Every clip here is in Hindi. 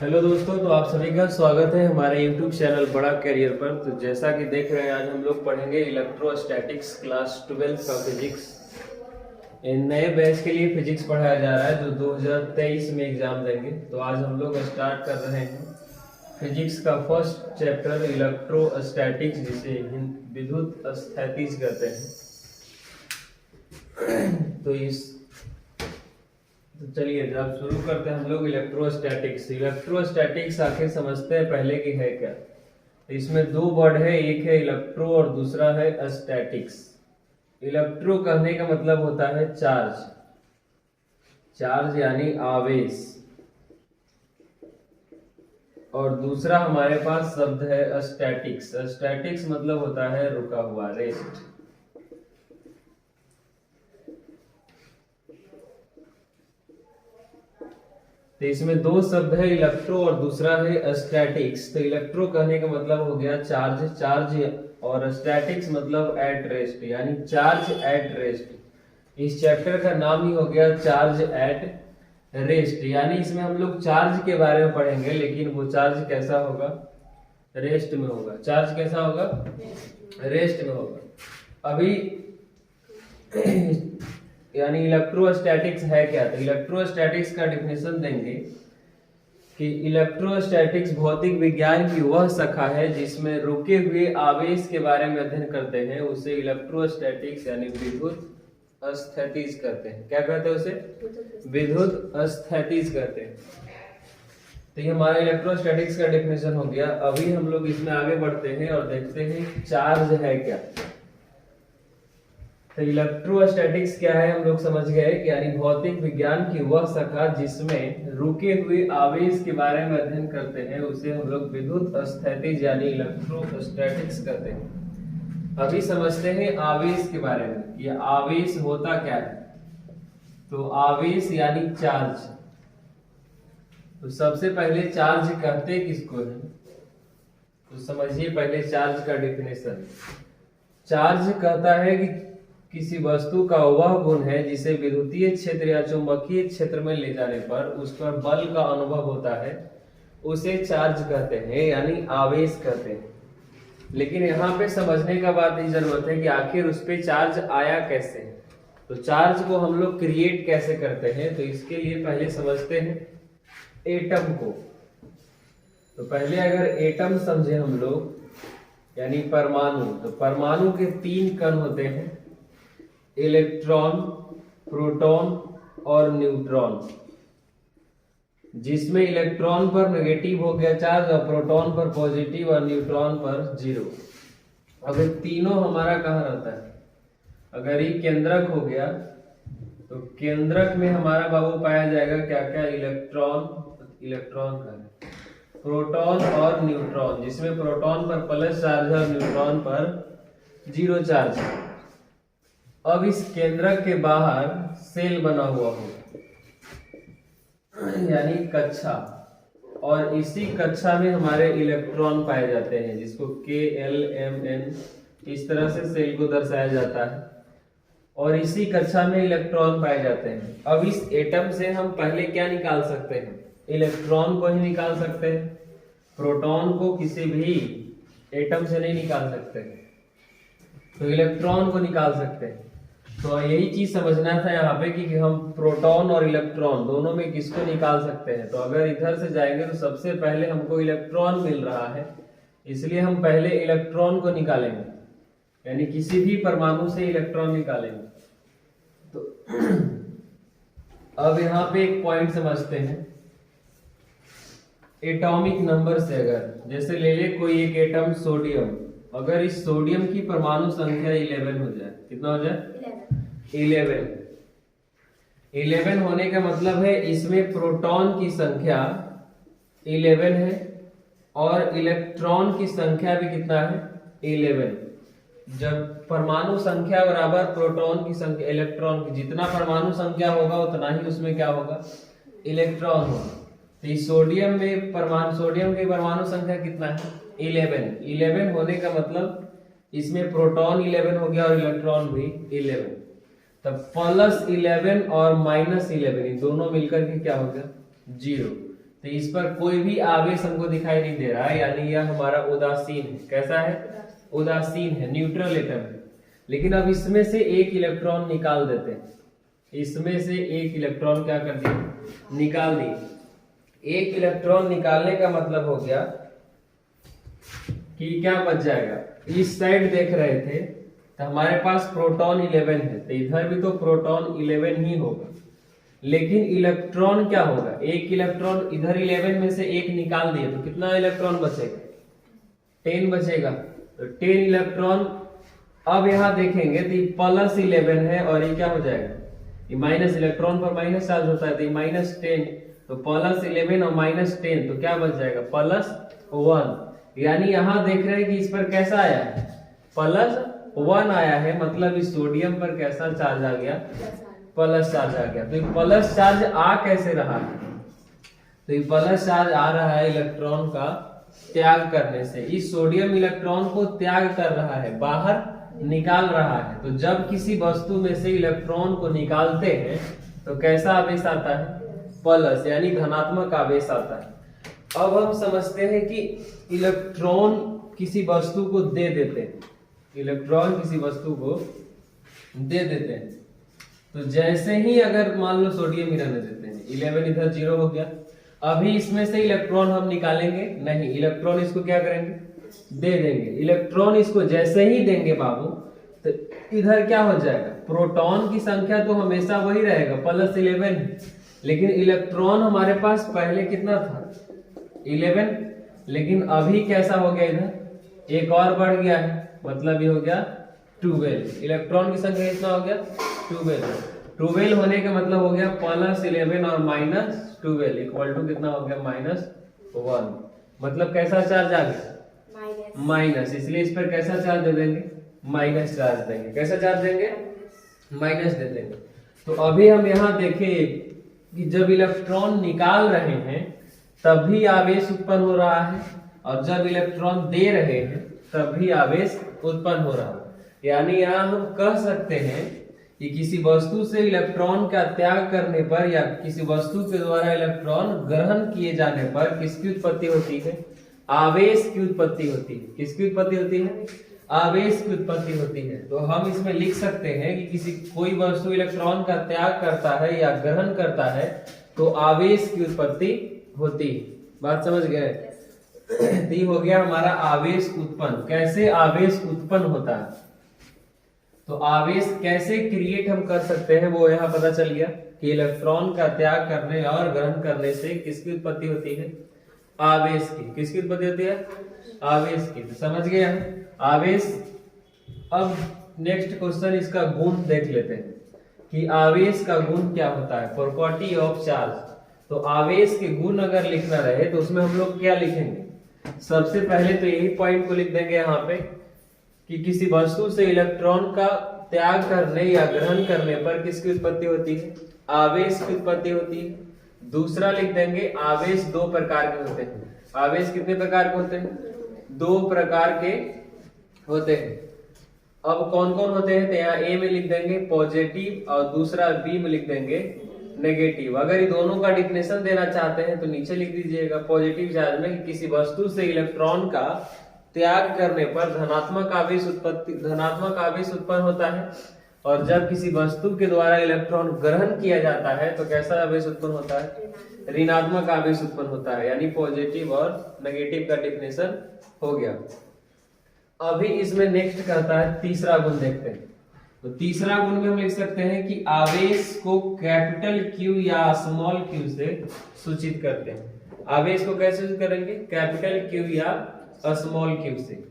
हेलो दोस्तों, तो आप सभी का स्वागत है हमारे यूट्यूब चैनल बड़ा कैरियर पर। तो जैसा कि देख रहे हैं, आज हम लोग पढ़ेंगे इलेक्ट्रोस्टैटिक्स क्लास 12 का फिजिक्स। इन नए बैच के लिए फिजिक्स पढ़ाया जा रहा है जो 2023 में एग्जाम देंगे। तो आज हम लोग स्टार्ट कर रहे हैं फिजिक्स का फर्स्ट चैप्टर इलेक्ट्रोस्टैटिक्स, जिसे विद्युत स्थैतिज कहते हैं। तो चलिए अब शुरू करते हैं हम लोग इलेक्ट्रोस्टैटिक्स। इलेक्ट्रोस्टैटिक्स आखिर समझते हैं पहले की है क्या। तो इसमें दो वर्ड है, एक है इलेक्ट्रो और दूसरा है स्टैटिक्स। इलेक्ट्रो कहने का मतलब होता है चार्ज, चार्ज यानी आवेश, और दूसरा हमारे पास शब्द है स्टैटिक्स। स्टैटिक्स मतलब होता है रुका हुआ, रेस्ट। तो इसमें दो शब्द है, इलेक्ट्रो और दूसरा है स्टैटिक्स। तो इलेक्ट्रो कहने का मतलब हो गया चार्ज, चार्ज, और स्टैटिक्स मतलब एट रेस्ट, यानी चार्ज एट रेस्ट। इस चैप्टर का नाम ही हो गया चार्ज एट रेस्ट, यानी इसमें हम लोग चार्ज के बारे में पढ़ेंगे, लेकिन वो चार्ज कैसा होगा, रेस्ट में होगा। चार्ज कैसा होगा, रेस्ट में होगा। अभी यानी इलेक्ट्रोस्टैटिक्स है क्या। तो इलेक्ट्रोस्टैटिक्स का डिफिनेशन देंगे कि इलेक्ट्रोस्टैटिक्स भौतिक विज्ञान की वह शाखा है जिसमें रुके हुए आवेश के बारे में अध्ययन करते हैं। उसे इलेक्ट्रोस्टैटिक्स यानी विद्युत स्थैतिज कहते हैं। क्या कहते हैं उसे, विद्युत स्थैतिज कहते हैं। तो ये हमारा इलेक्ट्रोस्टैटिक्स का डिफिनेशन हो गया। अभी हम लोग इसमें आगे बढ़ते हैं और देखते हैं चार्ज है क्या। तो इलेक्ट्रोस्टैटिक्स क्या है हम लोग समझ गए कि यानी भौतिक विज्ञान की वह शाखा जिसमें रुके हुए आवेश के बारे में अध्ययन करते हैं, उसे हम लोग विद्युत स्थैतिज यानी इलेक्ट्रोस्टैटिक्स कहते हैं। अभी समझते हैं आवेश के बारे में, ये आवेश होता क्या है। तो आवेश यानी चार्ज। तो सबसे पहले चार्ज कहते किसको है, तो समझिए पहले चार्ज का डिफिनेशन। चार्ज कहता है कि किसी वस्तु का वह गुण है जिसे विद्युतीय क्षेत्र या चुंबकीय क्षेत्र में ले जाने पर उस पर बल का अनुभव होता है, उसे चार्ज कहते हैं, यानी आवेश कहते हैं। लेकिन यहाँ पे समझने का बात ये जरूरत है कि आखिर उस पे चार्ज आया कैसे। तो चार्ज को हम लोग क्रिएट कैसे करते हैं, तो इसके लिए पहले समझते हैं एटम को। तो पहले अगर एटम समझे हम लोग यानी परमाणु, तो परमाणु के तीन कण होते हैं, इलेक्ट्रॉन, प्रोटॉन और न्यूट्रॉन। जिसमें इलेक्ट्रॉन पर नेगेटिव हो गया चार्ज और प्रोटॉन पर पॉजिटिव और न्यूट्रॉन पर जीरो। अब ये तीनों हमारा कहाँ रहता है, अगर ये केंद्रक हो गया तो केंद्रक में हमारा बाबू पाया जाएगा क्या क्या, इलेक्ट्रॉन का, प्रोटॉन और न्यूट्रॉन, जिसमें प्रोटॉन पर प्लस चार्ज है और न्यूट्रॉन पर जीरो चार्ज है। अब इस केंद्रक के बाहर सेल बना हुआ होगा यानी कक्षा, और इसी कक्षा में हमारे इलेक्ट्रॉन पाए जाते हैं, जिसको KLMN इस तरह से सेल को दर्शाया जाता है, और इसी कक्षा में इलेक्ट्रॉन पाए जाते हैं। अब इस एटम से हम पहले क्या निकाल सकते हैं, इलेक्ट्रॉन को ही निकाल सकते हैं, प्रोटॉन को किसी भी एटम से नहीं निकाल सकते, तो इलेक्ट्रॉन को निकाल सकते हैं। तो यही चीज समझना था यहाँ पे कि हम प्रोटॉन और इलेक्ट्रॉन दोनों में किसको निकाल सकते हैं। तो अगर इधर से जाएंगे तो सबसे पहले हमको इलेक्ट्रॉन मिल रहा है, इसलिए हम पहले इलेक्ट्रॉन को निकालेंगे, यानी किसी भी परमाणु से इलेक्ट्रॉन निकालेंगे। तो अब यहाँ पे एक पॉइंट समझते हैं, एटॉमिक नंबर से। अगर जैसे ले ले कोई एक एटम सोडियम, अगर इस सोडियम की परमाणु संख्या 11 हो जाए, कितना हो जाए, 11 होने का मतलब है इसमें प्रोटॉन की संख्या 11 है और इलेक्ट्रॉन की संख्या भी कितना है, 11। जब परमाणु संख्या बराबर प्रोटॉन की संख्या, इलेक्ट्रॉन की, जितना परमाणु संख्या होगा उतना ही उसमें क्या होगा, इलेक्ट्रॉन होगा। तो इस सोडियम की परमाणु संख्या कितना है, 11 होने का मतलब इसमें प्रोटॉन 11 हो गया और इलेक्ट्रॉन भी 11। तब प्लस 11 और माइनस 11 दोनों मिलकर के क्या हो गया, 0। तो इस पर कोई भी आवेश हमको दिखाई नहीं दे रहा है, यानी यह हमारा उदासीन है। कैसा है? उदासीन है, न्यूट्रल एटम है। लेकिन अब इसमें से एक इलेक्ट्रॉन निकाल देते हैं, इसमें से एक इलेक्ट्रॉन क्या कर दिए? निकाल दिए। एक इलेक्ट्रॉन निकालने का मतलब हो गया कि क्या बच जाएगा? इस साइड देख रहे थे तो हमारे पास प्रोटॉन 11 है, तो इधर भी तो प्रोटॉन 11 ही होगा, लेकिन इलेक्ट्रॉन क्या होगा? एक इलेक्ट्रॉन इधर 11 में से एक निकाल दिए तो कितना इलेक्ट्रॉन बचेगा? 10 बचेगा। तो 10 इलेक्ट्रॉन अब यहां देखेंगे तो ये प्लस 11 है और ये क्या हो जाएगा? ये माइनस, इलेक्ट्रॉन पर माइनस चार्ज होता है तो ये -10, तो प्लस 11 और -10 तो क्या बच जाएगा? +1। यानी यहां देख रहे हैं कि इस पर कैसा आया है? +1 आया है, मतलब इस सोडियम पर कैसा चार्ज आ गया? प्लस चार्ज आ गया। तो ये प्लस चार्ज आ कैसे रहा है? तो ये प्लस चार्ज आ रहा है इलेक्ट्रॉन का त्याग करने से। इस सोडियम इलेक्ट्रॉन को त्याग कर रहा है, बाहर निकाल रहा है। तो जब किसी वस्तु में से इलेक्ट्रॉन को निकालते हैं तो कैसा आवेश आता है? प्लस, यानी धनात्मक आवेश आता है। अब हम समझते हैं कि इलेक्ट्रॉन किसी वस्तु को दे देते हैं, इलेक्ट्रॉन किसी वस्तु को दे देते हैं तो जैसे ही अगर मान लो सोडियम ही रहने देते हैं, 11 इधर 0 हो गया, अभी इसमें से इलेक्ट्रॉन हम निकालेंगे नहीं, इलेक्ट्रॉन इसको क्या करेंगे? दे देंगे। इलेक्ट्रॉन इसको जैसे ही देंगे बाबू तो इधर क्या हो जाएगा? प्रोटॉन की संख्या तो हमेशा वही रहेगा, +11, लेकिन इलेक्ट्रॉन हमारे पास पहले कितना था? 11, लेकिन अभी कैसा हो गया? इधर एक और बढ़ गया है, मतलब ये हो गया 12। इलेक्ट्रॉन की संख्या कितना हो गया? 12। 12 होने का मतलब हो गया +11 और -12 इक्वल टू कितना हो गया? -1। मतलब कैसा चार्ज आ गया? माइनस। इसलिए इस पर कैसा चार्ज दे देंगे? माइनस चार्ज देंगे। कैसा चार्ज देंगे? माइनस दे देंगे। तो अभी हम यहाँ देखें कि जब इलेक्ट्रॉन निकाल रहे हैं तब भी आवेश उत्पन्न हो रहा है, और जब इलेक्ट्रॉन दे रहे हैं तब भी आवेश उत्पन्न हो रहा है। यानी यहाँ हम कह सकते हैं कि किसी वस्तु से इलेक्ट्रॉन का त्याग करने पर या किसी वस्तु के द्वारा इलेक्ट्रॉन ग्रहण किए जाने पर किसकी उत्पत्ति होती है? आवेश की उत्पत्ति होती है। किसकी उत्पत्ति होती है? आवेश की उत्पत्ति होती है। तो हम इसमें लिख सकते हैं कि कोई वस्तु इलेक्ट्रॉन का त्याग करता है या ग्रहण करता है तो आवेश की उत्पत्ति होती है। बात समझ गए? तो हो गया हमारा आवेश उत्पन्न। कैसे आवेश उत्पन्न होता है, तो आवेश कैसे क्रिएट हम कर सकते हैं वो यहाँ पता चल गया कि इलेक्ट्रॉन का त्याग करने और ग्रहण करने से किसकी उत्पत्ति होती है? आवेश की। किसकी उत्पत्ति होती है? आवेश की। तो समझ गए हम आवेश। अब नेक्स्ट क्वेश्चन, इसका गुण देख लेते हैं कि आवेश का गुण क्या होता है? Property of charge. तो आवेश के गुण अगर लिखना रहे तो उसमें हम लोग क्या लिखेंगे? सबसे पहले तो यही पॉइंट को लिख देंगे यहाँ पे कि किसी वस्तु से इलेक्ट्रॉन का त्याग करने या ग्रहण करने पर किसकी उत्पत्ति होती है? आवेश की उत्पत्ति होती है। दूसरा लिख देंगे आवेश दो प्रकार के होते हैं। आवेश कितने प्रकार के होते हैं? दो प्रकार के होते हैं। अब कौन कौन होते हैं? तो यहाँ ए में लिख देंगे पॉजिटिव और दूसरा बी में लिख देंगे नेगेटिव। अगर ये दोनों का डिफिनेशन देना चाहते हैं तो नीचे लिख दीजिएगा पॉजिटिव चार्ज में कि किसी वस्तु से इलेक्ट्रॉन का त्याग करने पर धनात्मक आवेश उत्पन्न होता है, और जब किसी वस्तु के द्वारा इलेक्ट्रॉन ग्रहण किया जाता है तो कैसा आवेश उत्पन्न होता है? ऋणात्मक आवेश उत्पन्न होता है। यानी पॉजिटिव और नेगेटिव का डिफिनेशन हो गया। अभी इसमें नेक्स्ट कहता है तीसरा गुण देखते हैं। तो तीसरा गुण में हम लिख सकते हैं कि आवेश को कैपिटल Q या स्मॉल q से सूचित करते हैं। आवेश को कैसे सूचित करेंगे? कैपिटल Q या स्मॉल q से।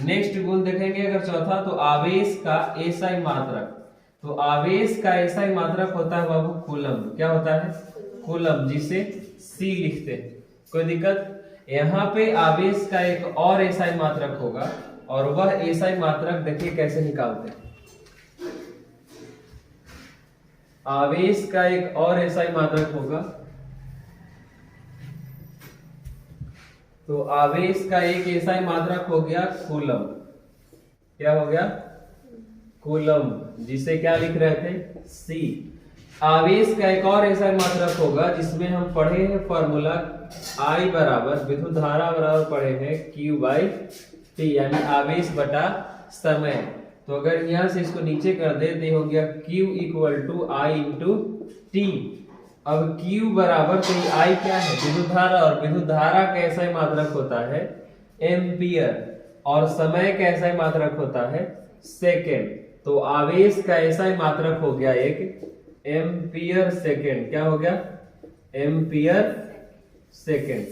नेक्स्ट गुण देखेंगे अगर चौथा, तो आवेश का एसआई मात्रक। तो आवेश का एसआई मात्रक होता है बाबू कूलम। क्या होता है? कूलम, जिसे C लिखते हैं। कोई दिक्कत? यहाँ पे आवेश का एक और एसआई मात्रक होगा, और वह एसआई मात्रक देखिए कैसे निकालते हैं। आवेश का एक और एसआई मात्रक होगा, तो आवेश का एक एसआई मात्रक हो गया कूलम। क्या हो गया? कूलम, जिसे क्या लिख रहे थे? C। आवेश का एक और ऐसा मात्रक होगा जिसमें हम पढ़े हैं फॉर्मूला I बराबर विद्युत धारा बराबर पढ़े हैं Q बाई टी, यानी आवेश बटा समय। तो अगर यहां से इसको नीचे कर दे तो हो गया Q equal to I into T. अब Q बराबर तो I क्या है, विद्युत धारा, और विद्युत धारा कैसा ही मात्रक होता है एम्पियर, और समय कैसा ही मात्रक होता है सेकेंड। तो आवेश का ऐसा ही मात्रक हो गया एक एम्पियर सेकेंड। क्या हो गया, एम्पियर सेकेंड।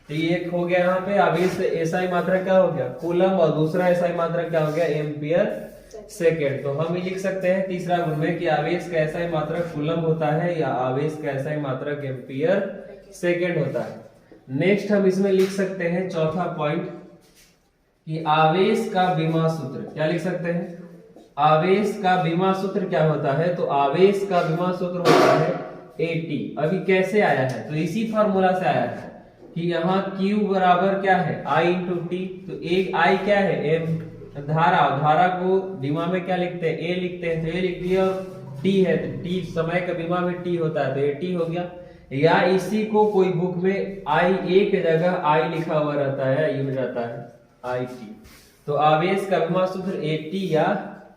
तो ये एक हो गया यहाँ पे आवेश ऐसा ही मात्रक क्या हो गया कूलम, और दूसरा ऐसा ही मात्रक क्या हो गया एम्पियर सेकेंड। तो हम ये लिख सकते हैं तीसरा गुण में कि आवेश का ऐसा ही मात्रक कूलम होता है या आवेश का ऐसा ही मात्रक एम्पियर सेकेंड होता है। नेक्स्ट हम इसमें लिख सकते हैं चौथा पॉइंट कि आवेश का विमा सूत्र। क्या लिख सकते हैं, आवेश का विमा सूत्र क्या होता है, तो आवेश का विमा सूत्र होता है AT। अभी कैसे आया है, तो इसी फॉर्मूला से आया है कि यहाँ Q बराबर क्या है I इंटू टी। तो एक I क्या है M धारा, धारा को विमा में क्या लिखते हैं A लिखते हैं, तो A लिख दिया, और T है तो T समय का विमा में T होता है तो AT हो गया। या इसी को कोई बुक में I A की जगह I लिखा हुआ रहता है, ये हो जाता है IT। तो आवेश का विमा सूत्र AT या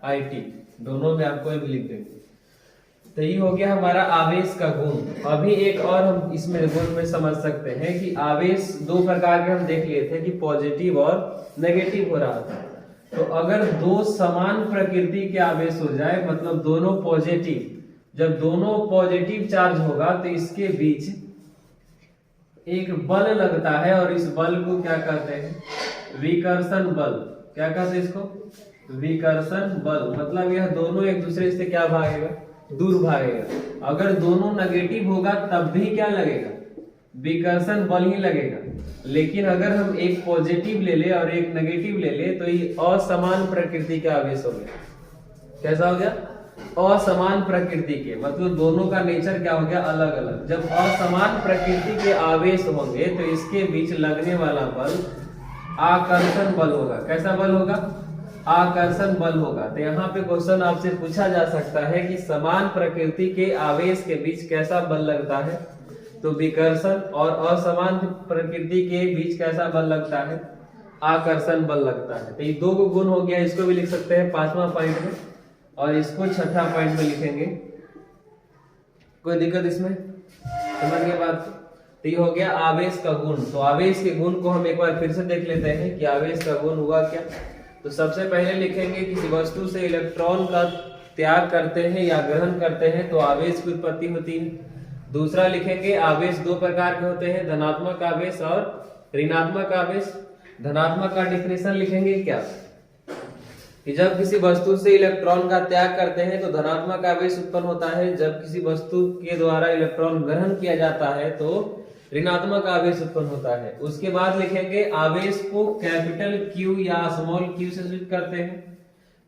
IT, दोनों में आपको ये लिख देंगे। तो ये हो गया हमारा आवेश का गुण। अभी एक और हम इसमें गुण में समझ सकते हैं कि आवेश दो प्रकार के हम देख लिए थे कि पॉजिटिव और नेगेटिव हो रहा था। तो अगर दो समान प्रकृति के आवेश हो जाए, मतलब दोनों पॉजिटिव, जब दोनों पॉजिटिव चार्ज होगा तो इसके बीच एक बल लगता है, और इस बल को क्या कहते हैं विकर्षण बल। क्या कहते हैं इसको, विकर्षण बल। मतलब यह दोनों एक दूसरे से क्या भागेगा, दूर भागेगा। अगर दोनों नेगेटिव होगा तब भी क्या लगेगा, विकर्षण बल ही लगेगा। लेकिन अगर हम एक पॉजिटिव ले ले और एक नेगेटिव ले ले तो ये असमान प्रकृति का आवेश हो गया। कैसा हो गया, असमान प्रकृति के, मतलब दोनों का नेचर क्या हो गया अलग अलग। जब असमान प्रकृति के आवेश होंगे तो इसके बीच लगने वाला बल आकर्षण बल होगा। कैसा बल होगा, आकर्षण बल होगा। तो यहाँ पे क्वेश्चन आपसे पूछा जा सकता है कि समान प्रकृति के आवेश के बीच कैसा बल लगता है, तो विकर्षण, और असमान प्रकृति के बीच कैसा बल लगता है, आकर्षण बल लगता है। तो ये दो गुण हो गया, इसको भी लिख सकते हैं पांचवा पॉइंट में, और इसको छठा पॉइंट में लिखेंगे। कोई दिक्कत इसमें, समझ गए बात। तो ये हो गया आवेश का गुण। तो आवेश के गुण को हम एक बार फिर से देख लेते हैं कि आवेश का गुण हुआ क्या। तो सबसे पहले लिखेंगे किसी वस्तु से इलेक्ट्रॉन का त्याग करते हैं या ग्रहण करते हैं तो आवेश की उत्पत्ति होती है। दूसरा लिखेंगे आवेश दो प्रकार के होते हैं, धनात्मक आवेश और ऋणात्मक आवेश। धनात्मक का डिफिनेशन लिखेंगे क्या, कि जब किसी वस्तु से इलेक्ट्रॉन का त्याग करते हैं तो धनात्मक आवेश उत्पन्न होता है, जब किसी वस्तु के द्वारा इलेक्ट्रॉन ग्रहण किया जाता है तो ऋणात्मक आवेश उत्पन्न होता है। उसके बाद लिखेंगे आवेश को कैपिटल Q या स्मॉल q से सूचित करते हैं।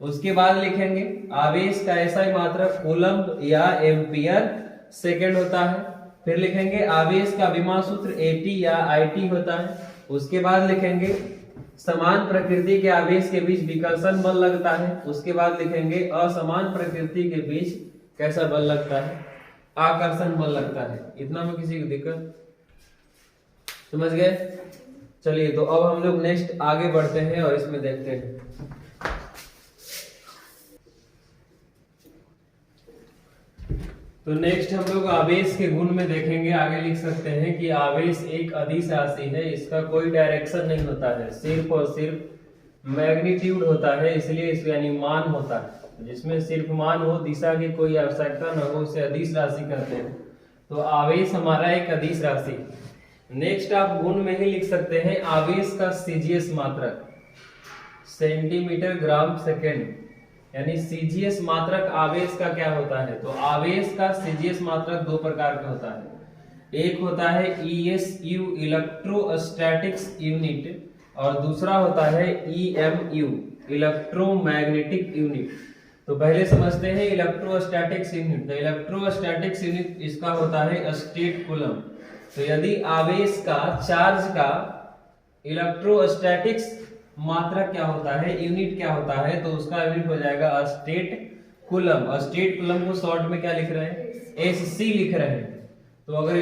उसके बाद लिखेंगे आवेश का ऐसा ही मात्रक कूलम्ब या एम्पियर सेकेंड होता है। फिर लिखेंगे आवेश का विमा सूत्र AT या IT होता है। उसके बाद लिखेंगे समान प्रकृति के आवेश के बीच विकर्षण बल लगता है। उसके बाद लिखेंगे असमान प्रकृति के बीच कैसा बल लगता है, आकर्षण बल लगता है। इतना में किसी को दिक्कत, समझ गए। चलिए तो अब हम लोग नेक्स्ट आगे बढ़ते हैं और इसमें देखते हैं। तो नेक्स्ट हम लोग आवेश के गुण में देखेंगे। आगे लिख सकते हैं कि आवेश एक अदिश राशि है, इसका कोई डायरेक्शन नहीं होता है, सिर्फ और सिर्फ मैग्नीट्यूड होता है, इसलिए इसका यानी मान होता है। जिसमें सिर्फ मान हो, दिशा की कोई आवश्यकता न हो, उसे अदिश राशि कहते हैं। तो आवेश हमारा एक अदिश राशि। नेक्स्ट आप गुण में ही लिख सकते हैं आवेश का सीजीएस मात्रक सेंटीमीटर ग्राम सेकेंड, यानी सीजीएस मात्रक आवेश का क्या होता है, तो आवेश का सीजीएस मात्रक दो प्रकार का होता है। एक होता है ESU इलेक्ट्रोस्टैटिक्स यूनिट, और दूसरा होता है EMU इलेक्ट्रोमैग्नेटिक यूनिट। तो पहले समझते हैं इलेक्ट्रोस्टैटिक्स यूनिट। तो इलेक्ट्रोस्टैटिक्स यूनिट इसका होता है स्टेट कूलम। तो यदि आवेश का चार्ज का इलेक्ट्रोस्टैटिक्स मात्रक क्या होता है, यूनिट क्या होता है, तो उसका यूनिट हो जाएगा स्टेट कूलम। स्टेट कूलम को शॉर्ट में क्या लिख रहे हैं, SC लिख रहे हैं। तो अगर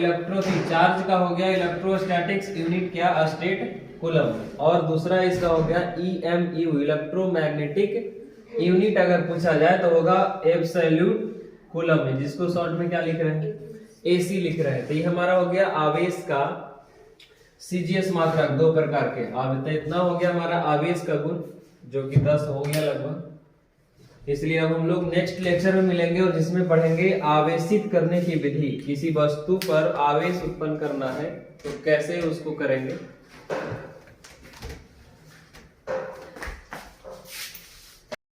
चार्ज का हो गया इलेक्ट्रोस्टैटिक्स यूनिट क्या, स्टेट कूलम। और दूसरा इसका हो गया EMU इलेक्ट्रोमैग्नेटिक यूनिट अगर पूछा जाए तो होगा एब्सोल्यूट कूलम में, जिसको शॉर्ट में क्या लिख रहे हैं, AC लिख रहे हैं। तो ये हमारा हो गया आवेश का CGS मात्रक, दो प्रकार के। अब इतना हो गया हमारा आवेश का गुण, जो कि 10 हो गया लगभग। इसलिए अब हम लोग नेक्स्ट लेक्चर में मिलेंगे और जिसमें पढ़ेंगे आवेशित करने की विधि। किसी वस्तु पर आवेश उत्पन्न करना है तो कैसे उसको करेंगे।